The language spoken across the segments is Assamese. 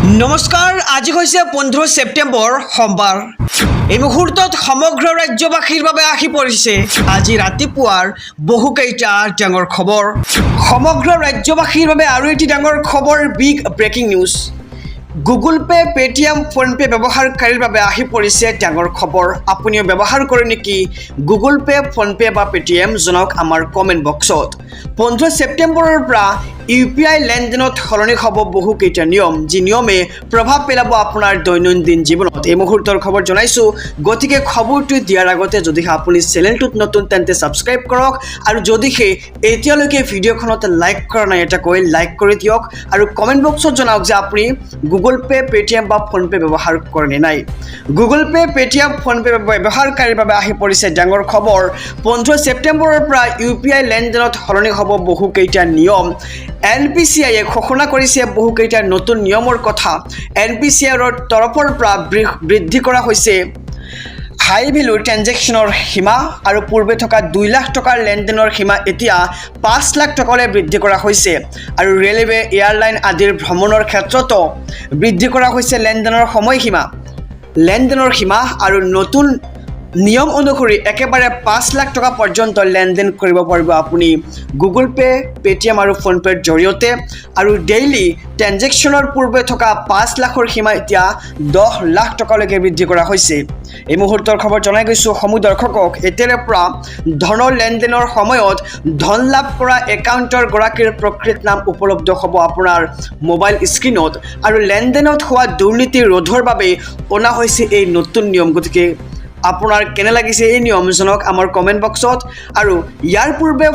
নমস্কাৰ আজি হৈছে 15 ছেপ্টেম্বৰ সোমবাৰ এই মুহূৰ্তত সমগ্ৰ ৰাজ্যবাসীৰ বাবে আহি পৰিছে আজি ৰাতিপুৱাৰ বহুকেইটা ডাঙৰ খবৰ সমগ্ৰ ৰাজ্যবাসীৰ বাবে আৰু এটি ডাঙৰ খবৰ big breaking news Google pay Paytm PhonePe ব্যৱহাৰকাৰীৰ বাবে আহি পৰিছে ডাঙৰ খবৰ আপুনিও ব্যৱহাৰ কৰে নেকি গুগল পে ফোনপে বা পেটিএম জনাওক আমাৰ কমেন্ট বক্সত 15 ছেপ্টেম্বৰৰ পৰা ইউপিআই লেনদেনত সলনি হ'ব বহুকেইটা নিয়ম যি নিয়মে প্ৰভাৱ পেলাব আপোনাৰ দৈনন্দিন জীৱনত এই মুহূৰ্তৰ খবৰ জনাইছো গতিকে খবৰটো দিয়াৰ আগতে যদি আপুনি চেনেলটোত নতুন তেন্তে সাবস্ক্ৰাইব কৰক আৰু যদিহে এতিয়ালৈকে ভিডিঅ'খনত লাইক কৰা নাই এটা কৈ লাইক কৰি দিয়ক আৰু কমেন্ট বক্সত জনাওক যে আপুনি গুগল পে পেটিএম বা ফোনপে ব্যৱহাৰ কৰে নে নাই গুগল পে পেটিএম ফোনপে ব্যৱহাৰকাৰীৰ বাবে আহি পৰিছে ডাঙৰ খবৰ 15 ছেপ্টেম্বৰৰ পৰা ইউপিআই লেনদেনত সলনি হ'ব বহুকেইটা নিয়ম NPCI ঘোষণা কৰিছে বহুকেইটা নতুন নিয়মৰ কথা NPCI ৰ তৰফৰ পৰা বৃদ্ধি কৰা হৈছে হাই ভ্যালু ট্ৰানজেকশ্যনৰ সীমা আৰু পূৰ্বে থকা 2 লাখ টকাৰ লেনদেনৰ সীমা এতিয়া 5 লাখ টকালৈ বৃদ্ধি কৰা হৈছে আৰু ৰেলৱে এয়াৰলাইন আদিৰ ভ্ৰমণৰ ক্ষেত্ৰতো বৃদ্ধি কৰা হৈছে লেনদেনৰ সীমা আৰু নতুন নিয়ম অনুসৰি একেবাৰে 5 লাখ টকা পৰ্যন্ত লেনদেন কৰিব পাৰিব আপুনি গুগল পে পেটিএম আৰু ফোনপেৰ জৰিয়তে আৰু ডেইলি ট্ৰানজেকশ্যনৰ পূৰ্বে থকা 5 লাখৰ সীমা এতিয়া 10 লাখ টকালৈকে বৃদ্ধি কৰা হৈছে এই মুহূৰ্তৰ খবৰ জনাই গৈছো সমূহ দৰ্শকক এতিয়াৰে পৰা ধনৰ লেনদেনৰ সময়ত ধন লাভ কৰা একাউণ্টৰ গৰাকীৰ প্ৰকৃত নাম উপলব্ধ হ'ব আপোনাৰ মোবাইল স্ক্ৰীনত আৰু লেনদেনত হোৱা দুৰ্নীতি ৰোধৰ বাবে অনা হৈছে এই নতুন নিয়ম গতিকে আপোনাৰ কেনে লাগিছে এই নিয়ম জনক আমাৰ কমেন্ট বক্সত আৰু ইয়াৰ পূৰ্বে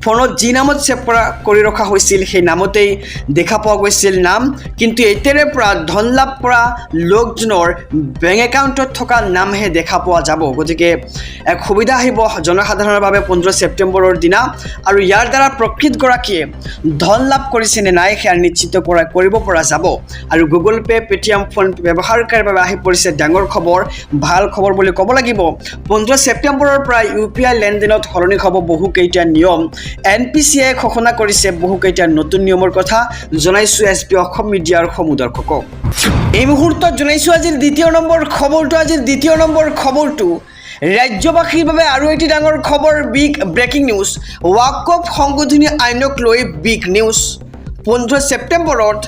ফোনত যি নামত সেভ কৰি ৰখা হৈছিল সেই নামতেই দেখা পোৱা গৈছিল নাম কিন্তু এতিয়াৰে পৰা ধন লাভ কৰা লোকজনৰ বেংক একাউণ্টত থকা নামহে দেখা পোৱা যাব গতিকে এক সুবিধা আহিব জনসাধাৰণৰ বাবে 15 ছেপ্টেম্বৰৰ দিনা আৰু ইয়াৰ দ্বাৰা প্ৰকৃত গৰাকীয়ে ধন লাভ কৰিছে নে নাই সেয়া নিশ্চিত কৰিব পৰা যাব আৰু গুগল পে পেটিএম ফোন ব্যৱহাৰকাৰীৰ বাবে আহি পৰিছে ডাঙৰ খবৰ ভাল খবৰ বুলি ক'ব লাগিব 15 ছেপ্টেম্বৰৰ পৰা ইউপিআই লেনদেনত সলনি হ'ব বহুকেইটা নিয়ম NPCI ঘোষণা কৰিছে বহুকেইটা নতুন নিয়মৰ কথা জনাইছো এছপি অসম মিডিয়াৰ সমূহ দৰ্শকক এই মুহূৰ্তত জনাইছো আজিৰ দ্বিতীয় নম্বৰ খবৰটো ৰাজ্যবাসীৰ বাবে আৰু এটি ডাঙৰ খবৰ বিগ ব্ৰেকিং নিউজ ৱাকফ সংশোধনী আইনক লৈ বিগ নিউজ 15 ছেপ্টেম্বৰত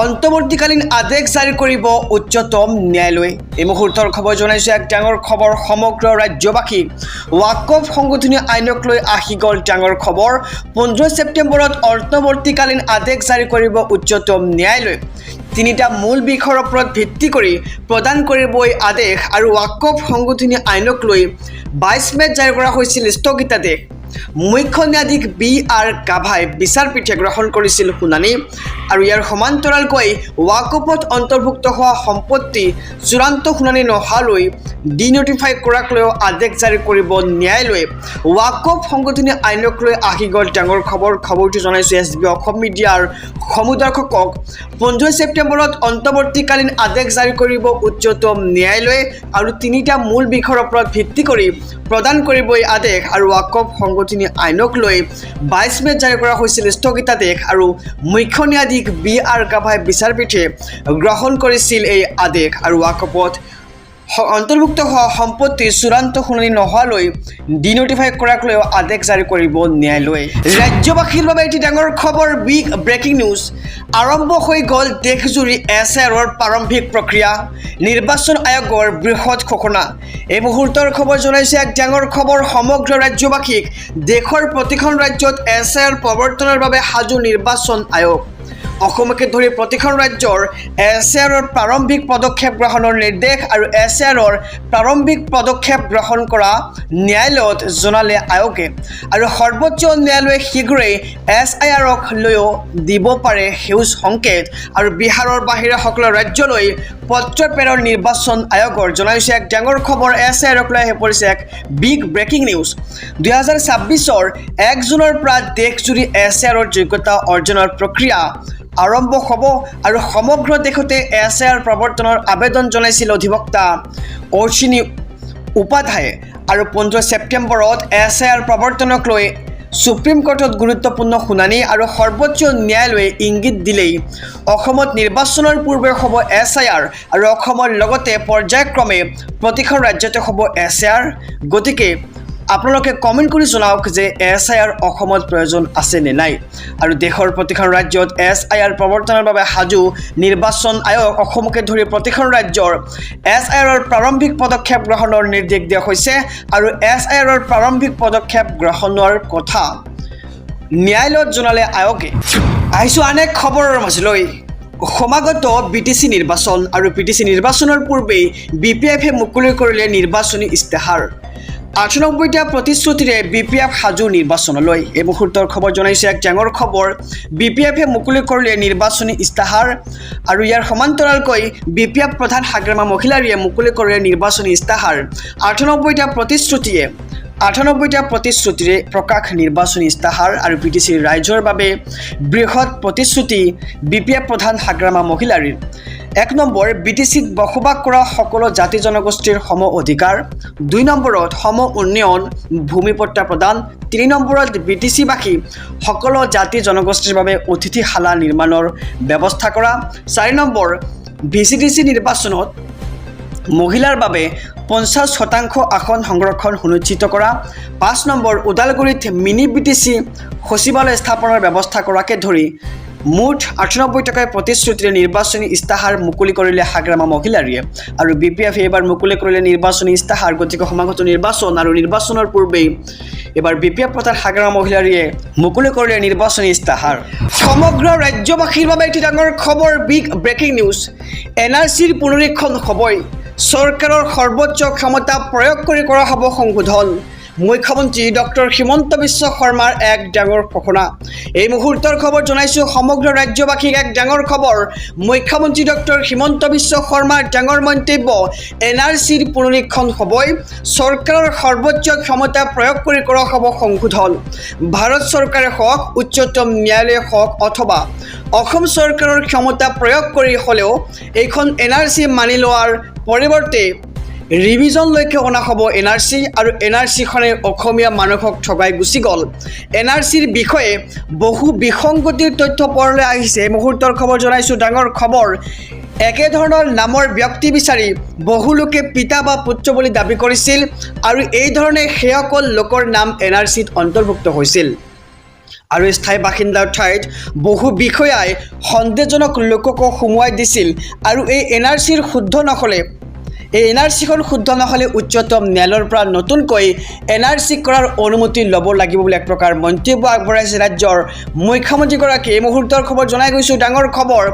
অন্তৱৰ্তীকালীন আদেশ জাৰি কৰিব উচ্চতম ন্যায়ালয় এই মুহূৰ্তৰ খবৰ জনাইছো এক ডাঙৰ খবৰ সমগ্ৰ ৰাজ্যবাসীক ৱাকফ সংশোধনী আইনক লৈ আহি গ'ল ডাঙৰ খবৰ 15 ছেপ্টেম্বৰত অন্তৱৰ্তীকালীন আদেশ জাৰি কৰিব উচ্চতম ন্যায়ালয় তিনিটা মূল বিষয়ৰ ওপৰত ভিত্তি কৰি প্ৰদান কৰিব এই আদেশ আৰু ৱাকফ সংশোধনী আইনক লৈ 22 মেত জাৰি কৰা হৈছিল স্থগিতাদেশ মুখ্য ন্যায়াধীশ BR গাভাই বিচাৰপীঠে গ্ৰহণ কৰিছিল শুনানি আৰু ইয়াৰ সমান্তৰালকৈ ৱাকফত অন্তৰ্ভুক্ত হোৱা সম্পত্তি চূড়ান্ত শুনানি নহালৈ ডিনোটিফাই কৰাক লৈ আদেশ জাৰি কৰিব ন্যায়ালয়ে ৱাকফ সংশোধনী আইনক লৈ আহি গ'ল ডাঙৰ খবৰটো জনাইছো এছবি অসম মিডিয়াৰ সমূহ দৰ্শকক 15 ছেপ্টেম্বৰত অন্তৱৰ্তীকালীন আদেশ জাৰি কৰিব উচ্চতম ন্যায়ালয়ে আৰু তিনিটা মূল বিষয়ৰ ওপৰত ভিত্তি কৰি প্ৰদান কৰিব এই আদেশ আৰু ৱাকফ সংশোধনী আইনক লৈ 22 মেত জাৰি কৰা হৈছিল স্থগিতাদেশ আৰু মুখ্য ন্যায়াধীশ BR গাভাই বিচাৰপীঠে গ্ৰহণ কৰিছিল এই আদেশ আৰু ৱাকফত অন্তৰ্ভুক্ত হোৱা সম্পত্তি চূড়ান্ত শুনানি নোহোৱালৈ ডিনোটিফাই কৰাক লৈ আদেশ জাৰি কৰিব ন্যায়ালয়ে ৰাজ্যবাসীৰ বাবে এটি ডাঙৰ খবৰ বিগ ব্ৰেকিং নিউজ আৰম্ভ হৈ গ'ল দেশজুৰি SIRৰ প্ৰাৰম্ভিক প্ৰক্ৰিয়া নিৰ্বাচন আয়োগৰ বৃহৎ ঘোষণা এই মুহূৰ্তৰ খবৰ জনাইছে এক ডাঙৰ খবৰ সমগ্ৰ ৰাজ্যবাসীক দেশৰ প্ৰতিখন ৰাজ্যত SIR প্ৰৱৰ্তনৰ বাবে সাজু নিৰ্বাচন আয়োগ অসমকে ধৰি প্ৰতিখন ৰাজ্যৰ SIRৰ প্ৰাৰম্ভিক পদক্ষেপ গ্ৰহণৰ নিৰ্দেশ আৰু SIRৰ প্ৰাৰম্ভিক পদক্ষেপ গ্ৰহণ কৰা ন্যায়ালয়ত জনালে আয়োগে আৰু সৰ্বোচ্চ ন্যায়ালয়ে শীঘ্ৰেই SIRক লৈও দিব পাৰে সেউজ সংকেত আৰু বিহাৰৰ বাহিৰে সকলো ৰাজ্যলৈ পত্ৰ প্ৰেৰণ নিৰ্বাচন আয়োগৰ জনাইছে এক ডাঙৰ খবৰ SIRক লৈ আহি পৰিছে এক বিগ ব্ৰেকিং নিউজ 2026ৰ 1 জুনৰ পৰা দেশজুৰি SIRৰ যোগ্যতা অৰ্জনৰ প্ৰক্ৰিয়া আৰম্ভ হ'ব আৰু সমগ্ৰ দেশতে SIR প্ৰৱৰ্তনৰ আবেদন জনাইছিল অধিবক্তা অশ্বিনী উপাধ্যায়ে আৰু 15 ছেপ্টেম্বৰত SIR প্ৰৱৰ্তনক লৈ সুপ্ৰিম কোৰ্টত গুৰুত্বপূৰ্ণ শুনানি আৰু সৰ্বোচ্চ ন্যায়ালয়ে ইংগিত দিলেই অসমত নিৰ্বাচনৰ পূৰ্বে হ'ব SIR আৰু অসমৰ লগতে পৰ্যায়ক্ৰমে প্ৰতিখন ৰাজ্যতে হ'ব SIR। গতিকে আপোনালোকে কমেণ্ট কৰি জনাওক যে SIR অসমত প্ৰয়োজন আছে নে নাই আৰু দেশৰ প্ৰতিখন ৰাজ্যত SIR প্ৰৱৰ্তনৰ বাবে সাজু নিৰ্বাচন আয়োগ অসমকে ধৰি প্ৰতিখন ৰাজ্যৰ SIRৰ প্ৰাৰম্ভিক পদক্ষেপ গ্ৰহণৰ নিৰ্দেশ দিয়া হৈছে আৰু SIRৰ প্ৰাৰম্ভিক পদক্ষেপ গ্ৰহণৰ কথা ন্যায়ালয়ত জনালে আয়োগে। আহিছোঁ আন এক খবৰৰ মাজলৈ। সমাগত BTC নিৰ্বাচন আৰু BTC নিৰ্বাচনৰ পূৰ্বেই BPFে মুকলি কৰিলে নিৰ্বাচনী ইস্তাহাৰ। ৯৮টা প্ৰতিশ্ৰুতিৰে BPF সাজু নিৰ্বাচনলৈ। এই মুহূৰ্তৰ খবৰ জনাইছে এক ডাঙৰ খবৰ। BPFে মুকলি কৰিলে নিৰ্বাচনী ইস্তাহাৰ আৰু ইয়াৰ সমান্তৰালকৈ BPF প্ৰধান হাগ্ৰামা মহিলাৰীয়ে মুকলি কৰিলে নিৰ্বাচনী ইস্তাহাৰ। ৯৮টা প্ৰতিশ্ৰুতিৰে প্ৰকাশ নিৰ্বাচনী ইস্তাহাৰ আৰু BTCৰ ৰাইজৰ বাবে বৃহৎ প্ৰতিশ্ৰুতি BPF প্ৰধান হাগ্ৰামা মহিলাৰীৰ। ১ নম্বৰ, BTCত বসবাস কৰা সকলো জাতি জনগোষ্ঠীৰ সম অধিকাৰ। ২ নম্বৰত সম উন্নয়ন ভূমিপট্টা প্ৰদান। ৩ নম্বৰত BTCবাসী সকলো জাতি জনগোষ্ঠীৰ বাবে অতিথিশালা নিৰ্মাণৰ ব্যৱস্থা কৰা। ৪ নম্বৰ, VCTC নিৰ্বাচনত মহিলাৰ বাবে ৫০% আসন সংৰক্ষণ সুনিশ্চিত কৰা। ৫ নম্বৰ, ওদালগুৰিত মিনি BTC সচিবালয় স্থাপনৰ ব্যৱস্থা কৰাকে ধৰি মুঠ ৯৮টাকৈ প্ৰতিশ্ৰুতিৰে নিৰ্বাচনী ইস্তাহাৰ মুকলি কৰিলে হাগ্ৰামা মহিলাৰীয়ে আৰু BPFে এইবাৰ মুকলি কৰিলে নিৰ্বাচনী ইস্তাহাৰ। গতিকে সমাগত নিৰ্বাচন আৰু নিৰ্বাচনৰ পূৰ্বেই এইবাৰ BPF প্ৰধান হাগ্ৰামা মহিলাৰীয়ে মুকলি কৰিলে নিৰ্বাচনী ইস্তাহাৰ। সমগ্ৰ ৰাজ্যবাসীৰ বাবে এটি ডাঙৰ খবৰ, বিগ ব্ৰেকিং নিউজ। NRCৰ পুনৰীক্ষণ হ'বই। চৰকাৰৰ সৰ্বোচ্চ ক্ষমতা প্ৰয়োগ কৰি কৰা হ'ব সংশোধন। মুখ্যমন্ত্ৰী ডক্টৰ হিমন্ত বিশ্ব শৰ্মাৰ এক ডাঙৰ ঘোষণা। এই মুহূৰ্তৰ খবৰ জনাইছোঁ সমগ্ৰ ৰাজ্যবাসীক এক ডাঙৰ খবৰ। মুখ্যমন্ত্ৰী ডক্টৰ হিমন্ত বিশ্ব শৰ্মাৰ ডাঙৰ মন্তব্য, NRCৰ পুনৰীক্ষণ হ'বই। চৰকাৰৰ সৰ্বোচ্চ ক্ষমতা প্ৰয়োগ কৰি কৰা হ'ব সংশোধন। ভাৰত চৰকাৰে হওক, উচ্চতম ন্যায়ালয়ে হওক অথবা অসম চৰকাৰৰ ক্ষমতা প্ৰয়োগ কৰি হ'লেও এইখন NRC মানি লোৱাৰ পৰিৱৰ্তে ৰিভিজনলৈকে অনা হ'ব NRC আৰু NRCখনে অসমীয়া মানুহক ঠগাই গুচি গ'ল। NRCৰ বিষয়ে বহু বিসংগতিৰ তথ্য পোহৰলৈ আহিছে। এই মুহূৰ্তৰ খবৰ জনাইছোঁ ডাঙৰ খবৰ। একেধৰণৰ নামৰ ব্যক্তি বিচাৰি বহু লোকে পিতা বা পুত্ৰ বুলি দাবী কৰিছিল আৰু এই ধৰণে সেইসকল লোকৰ নাম NRCত অন্তৰ্ভুক্ত হৈছিল আৰু স্থায়ী বাসিন্দাৰ ঠাইত বহু বিষয়াই সন্দেহজনক লোককো সোমোৱাই দিছিল আৰু এই NRCৰ শুদ্ধ নহ'লে NRCখন শুদ্ধ নহ'লে উচ্চতম ন্যায়ালয়ৰ পৰা নতুনকৈ NRC কৰাৰ অনুমতি ল'ব লাগিব বুলি এক প্ৰকাৰ মন্তব্য আগবঢ়াইছে ৰাজ্যৰ মুখ্যমন্ত্ৰীগৰাকীয়ে। এই মুহূৰ্তৰ খবৰ জনাই গৈছোঁ ডাঙৰ খবৰ।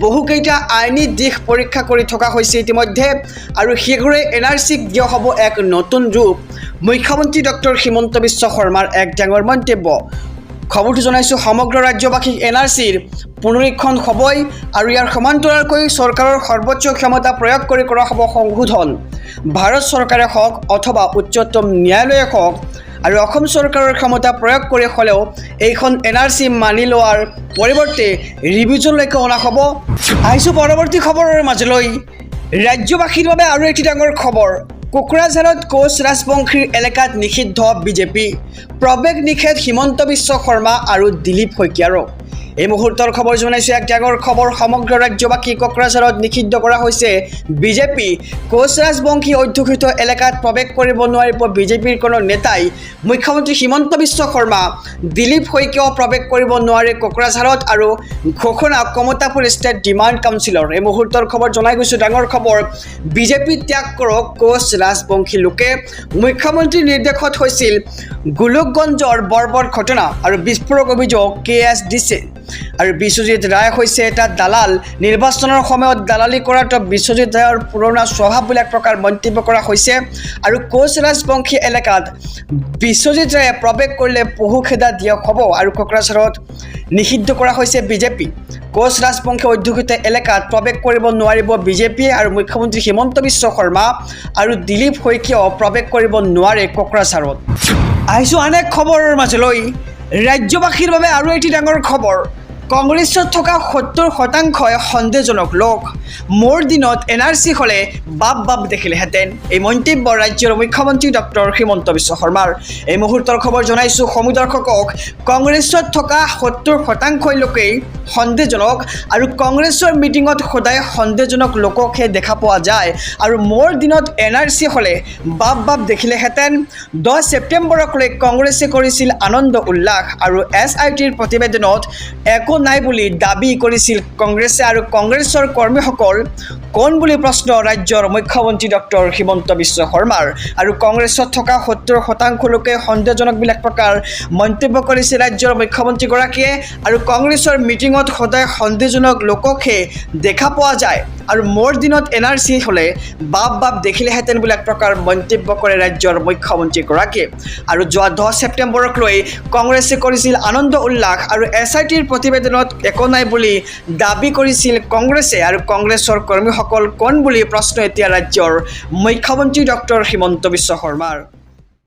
বহুকেইটা আইনী দিশ পৰীক্ষা কৰি থকা হৈছে ইতিমধ্যে আৰু শীঘ্ৰে NRCক দিয়া হ'ব এক নতুন ৰূপ। মুখ্যমন্ত্ৰী ডক্টৰ হিমন্ত বিশ্ব শৰ্মাৰ এক ডাঙৰ মন্তব্য। খবৰটো জনাইছোঁ সমগ্ৰ ৰাজ্যবাসীক NRCৰ পুনৰীক্ষণ হ'বই আৰু ইয়াৰ সমান্তৰালকৈ চৰকাৰৰ সৰ্বোচ্চ ক্ষমতা প্ৰয়োগ কৰি কৰা হ'ব সংশোধন। ভাৰত চৰকাৰে হওক অথবা উচ্চতম ন্যায়ালয়ে হওক আৰু অসম চৰকাৰৰ ক্ষমতা প্ৰয়োগ কৰি হ'লেও এইখন NRC মানি লোৱাৰ পৰিৱৰ্তে ৰিভিজনলৈকে অনা হ'ব। আহিছোঁ পৰৱৰ্তী খবৰৰ মাজলৈ। ৰাজ্যবাসীৰ বাবে আৰু এটি ডাঙৰ খবৰ। কোকৰাঝাৰত কোচ ৰাজবংশীৰ এলেকাত নিষিদ্ধ বিজেপি। প্ৰৱেশ নিষেধ হিমন্ত বিশ্ব শৰ্মা আৰু দিলীপ শইকীয়াৰো। এই মুহূৰ্তৰ খবৰ জনাইছোঁ এক ডাঙৰ খবৰ। সমগ্ৰ ৰাজ্যবাসী কোকৰাঝাৰত নিষিদ্ধ কৰা হৈছে বিজেপি। কোচ ৰাজবংশী অধ্যুষিত এলেকাত প্ৰৱেশ কৰিব নোৱাৰিব বিজেপিৰ কোনো নেতাই। মুখ্যমন্ত্ৰী হিমন্ত বিশ্ব শৰ্মা, দিলীপ শইকীয়াও প্ৰৱেশ কৰিব নোৱাৰে কোকৰাঝাৰত আৰু ঘোষণা কমতাপুৰ ষ্টেট ডিমাণ্ড কাউন্সিলৰ। এই মুহূৰ্তৰ খবৰ জনাই গৈছোঁ ডাঙৰ খবৰ। বিজেপি ত্যাগ কৰক কোচ ৰাজবংশী লোকে। মুখ্যমন্ত্ৰীৰ নিৰ্দেশত হৈছিল গোলকগঞ্জৰ বৰ্বৰ ঘটনা আৰু বিস্ফোৰক অভিযোগ KS দিছে আৰু বিশ্বজিৎ ৰায় হৈছে এটা দালাল। নিৰ্বাচনৰ সময়ত দালালি কৰাটো বিশ্বজিৎ ৰায়ৰ পুৰণা স্বভাৱ বুলি এক প্ৰকাৰ মন্তব্য কৰা হৈছে আৰু কোচ ৰাজবংশী এলেকাত বিশ্বজিৎ ৰায়ে প্ৰৱেশ কৰিলে পহু খেদা দিয়া হ'ব আৰু কোকৰাঝাৰত নিষিদ্ধ কৰা হৈছে বিজেপি। কোচ ৰাজবংশী অধ্যুষিত এলেকাত প্ৰৱেশ কৰিব নোৱাৰিব বিজেপিয়ে আৰু মুখ্যমন্ত্ৰী হিমন্ত বিশ্ব শৰ্মা আৰু দিলীপ শইকীয়াও প্ৰৱেশ কৰিব নোৱাৰে কোকৰাঝাৰত। আহিছোঁ আন এক খবৰৰ মাজলৈ। ৰাজ্যবাসীৰ বাবে আৰু এটি ডাঙৰ খবৰ। কংগ্ৰেছত থকা 70% সন্দেহজনক লোক মোৰ দিনত NRC হ'লে বাপ দেখিলেহেঁতেন। এই মন্তব্য ৰাজ্যৰ মুখ্যমন্ত্ৰী ডক্টৰ হিমন্ত বিশ্ব শৰ্মাৰ। এই মুহূৰ্তৰ খবৰ জনাইছোঁ সমূহ দৰ্শকক। কংগ্ৰেছত থকা 70% লোকেই সন্দেহজনক আৰু কংগ্ৰেছৰ মিটিঙত সদায় সন্দেহজনক লোককহে দেখা পোৱা যায়। আৰু মোৰ দিনত NRC হ'লে বাপ দেখিলেহেঁতেন। 10 ছেপ্টেম্বৰক লৈ কংগ্ৰেছে কৰিছিল আনন্দ উল্লাস আৰু SITৰ প্ৰতিবেদনত একো নাই বুলি দাবী কৰিছিল কংগ্ৰেছে আৰু কংগ্ৰেছৰ কৰ্মীসকল কোন বুলি প্ৰশ্ন ৰাজ্যৰ মুখ্যমন্ত্ৰী ডক্টৰ হিমন্ত বিশ্ব শৰ্মাৰ। আৰু কংগ্ৰেছত থকা 70% লোকে সন্দেহজনক বিলাক প্ৰকাৰ মন্তব্য কৰিছে ৰাজ্যৰ মুখ্যমন্ত্ৰীগৰাকীয়ে। আৰু কংগ্ৰেছৰ মিটিঙত সদায় সন্দেহজনক লোককহে দেখা পোৱা যায় আৰু মোৰ দিনত NRC হ'লে বাপ দেখিলেহেঁতেন বুলি এক প্ৰকাৰ মন্তব্য কৰে ৰাজ্যৰ মুখ্যমন্ত্ৰীগৰাকীয়ে। আৰু যোৱা 10 ছেপ্টেম্বৰক লৈ কংগ্ৰেছে কৰিছিল আনন্দ উল্লাস আৰু SITৰ প্ৰতিবেদনত একো নাই বুলি দাবী কৰিছিল কংগ্ৰেছে আৰু কংগ্ৰেছৰ কৰ্মীসকল কোন বুলি প্ৰশ্ন এতিয়া ৰাজ্যৰ মুখ্যমন্ত্ৰী ডক্টৰ হিমন্ত বিশ্ব শৰ্মাৰ।